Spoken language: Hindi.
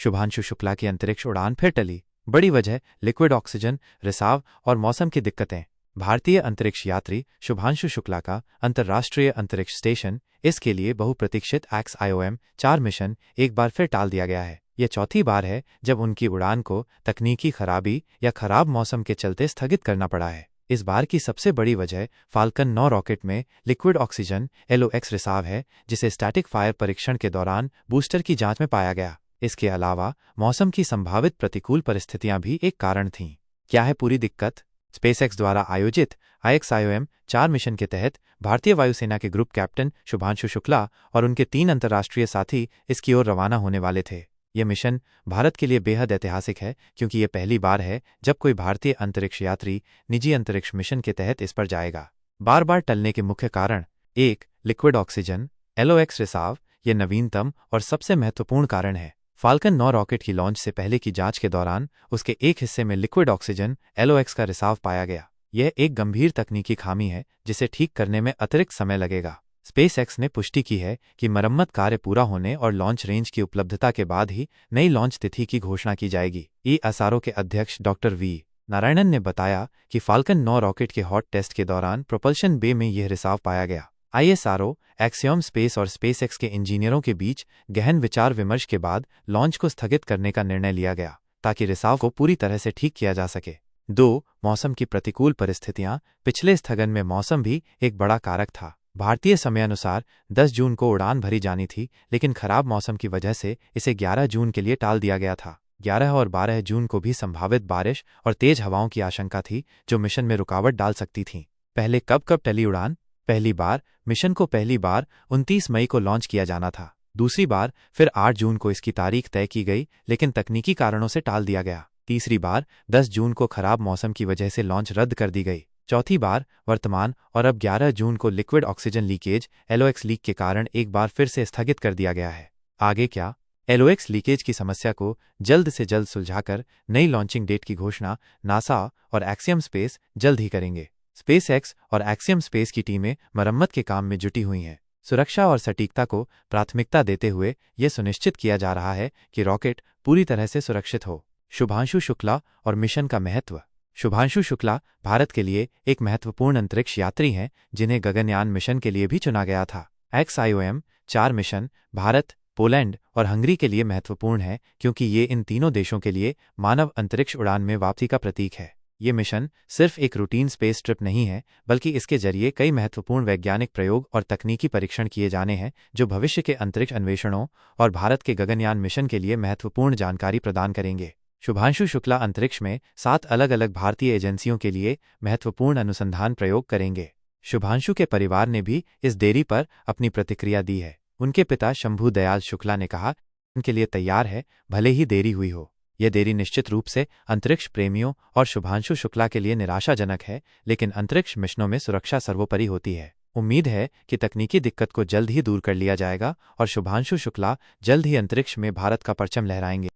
शुभांशु शुक्ला की अंतरिक्ष उड़ान फिर टली। बड़ी वजह लिक्विड ऑक्सीजन रिसाव और मौसम की दिक्कतें। भारतीय अंतरिक्ष यात्री शुभांशु शुक्ला का अंतर्राष्ट्रीय अंतरिक्ष स्टेशन इसके लिए बहुप्रतीक्षित XIOM-4 मिशन एक बार फिर टाल दिया गया है। यह चौथी बार है जब उनकी उड़ान को तकनीकी खराबी या खराब मौसम के चलते स्थगित करना पड़ा है। इस बार की सबसे बड़ी वजह फाल्कन 9 रॉकेट में लिक्विड ऑक्सीजन LOX रिसाव है, जिसे स्टैटिक फायर परीक्षण के दौरान बूस्टर की जांच में पाया गया। इसके अलावा मौसम की संभावित प्रतिकूल परिस्थितियां भी एक कारण थीं। क्या है पूरी दिक्कत? स्पेसएक्स द्वारा आयोजित XIOM-4 मिशन के तहत भारतीय वायुसेना के ग्रुप कैप्टन शुभांशु शुक्ला और उनके 3 अंतर्राष्ट्रीय साथी इसकी ओर रवाना होने वाले थे। यह मिशन भारत के लिए बेहद ऐतिहासिक है, क्योंकि यह पहली बार है जब कोई भारतीय अंतरिक्ष यात्री निजी अंतरिक्ष मिशन के तहत इस पर जाएगा। बार बार टलने के मुख्य कारण: 1. लिक्विड ऑक्सीजन LOX रिसाव। यह नवीनतम और सबसे महत्वपूर्ण कारण है। फाल्कन 9 रॉकेट की लॉन्च से पहले की जांच के दौरान उसके एक हिस्से में लिक्विड ऑक्सीजन LOX का रिसाव पाया गया। यह एक गंभीर तकनीकी खामी है जिसे ठीक करने में अतिरिक्त समय लगेगा। स्पेसएक्स ने पुष्टि की है कि मरम्मत कार्य पूरा होने और लॉन्च रेंज की उपलब्धता के बाद ही नई लॉन्च तिथि की घोषणा की जाएगी। ESRO के अध्यक्ष डॉक्टर V. नारायणन ने बताया कि फाल्कन 9 रॉकेट के हॉट टेस्ट के दौरान प्रोपल्शन बे में यह रिसाव पाया गया। ISRO, एक्सियोम स्पेस और स्पेसएक्स के इंजीनियरों के बीच गहन विचार विमर्श के बाद लॉन्च को स्थगित करने का निर्णय लिया गया, ताकि रिसाव को पूरी तरह से ठीक किया जा सके। 2. मौसम की प्रतिकूल परिस्थितियां। पिछले स्थगन में मौसम भी एक बड़ा कारक था। भारतीय समयानुसार 10 जून को उड़ान भरी जानी थी, लेकिन खराब मौसम की वजह से इसे 11 जून के लिए टाल दिया गया था। 11 और 12 जून को भी संभावित बारिश और तेज हवाओं की आशंका थी, जो मिशन में रुकावट डाल सकती थीं। पहले कब टली उड़ान? पहली बार मिशन को 29 मई को लॉन्च किया जाना था। दूसरी बार फिर 8 जून को इसकी तारीख तय की गई, लेकिन तकनीकी कारणों से टाल दिया गया। तीसरी बार 10 जून को खराब मौसम की वजह से लॉन्च रद्द कर दी गई। चौथी बार वर्तमान और अब 11 जून को liquid oxygen leakage LOX leak के कारण एक बार फिर से स्थगित कर दिया गया है। आगे क्या? LOX लीकेज की समस्या को जल्द से जल्द सुलझाकर नई लॉन्चिंग डेट की घोषणा नासा और एक्सियम स्पेस जल्द ही करेंगे। स्पेसएक्स और एक्सियम स्पेस की टीमें मरम्मत के काम में जुटी हुई हैं। सुरक्षा और सटीकता को प्राथमिकता देते हुए यह सुनिश्चित किया जा रहा है कि रॉकेट पूरी तरह से सुरक्षित हो। शुभांशु शुक्ला और मिशन का महत्व। शुभांशु शुक्ला भारत के लिए एक महत्वपूर्ण अंतरिक्ष यात्री हैं, जिन्हें गगनयान मिशन के लिए भी चुना गया था। XIOM-4 मिशन भारत, पोलैंड और हंगरी के लिए महत्वपूर्ण है, क्योंकि ये इन तीनों देशों के लिए मानव अंतरिक्ष उड़ान में वापसी का प्रतीक है। ये मिशन सिर्फ एक रूटीन स्पेस ट्रिप नहीं है, बल्कि इसके जरिए कई महत्वपूर्ण वैज्ञानिक प्रयोग और तकनीकी परीक्षण किए जाने हैं, जो भविष्य के अंतरिक्ष अन्वेषणों और भारत के गगनयान मिशन के लिए महत्वपूर्ण जानकारी प्रदान करेंगे। शुभांशु शुक्ला अंतरिक्ष में 7 अलग अलग भारतीय एजेंसियों के लिए महत्वपूर्ण अनुसंधान प्रयोग करेंगे। शुभांशु के परिवार ने भी इस देरी पर अपनी प्रतिक्रिया दी है। उनके पिता शंभू दयाल शुक्ला ने कहा, उनके लिए तैयार है, भले ही देरी हुई हो। यह देरी निश्चित रूप से अंतरिक्ष प्रेमियों और शुभांशु शुक्ला के लिए निराशाजनक है, लेकिन अंतरिक्ष मिशनों में सुरक्षा सर्वोपरि होती है। उम्मीद है कि तकनीकी दिक्कत को जल्द ही दूर कर लिया जाएगा और शुभांशु शुक्ला जल्द ही अंतरिक्ष में भारत का परचम लहराएंगे।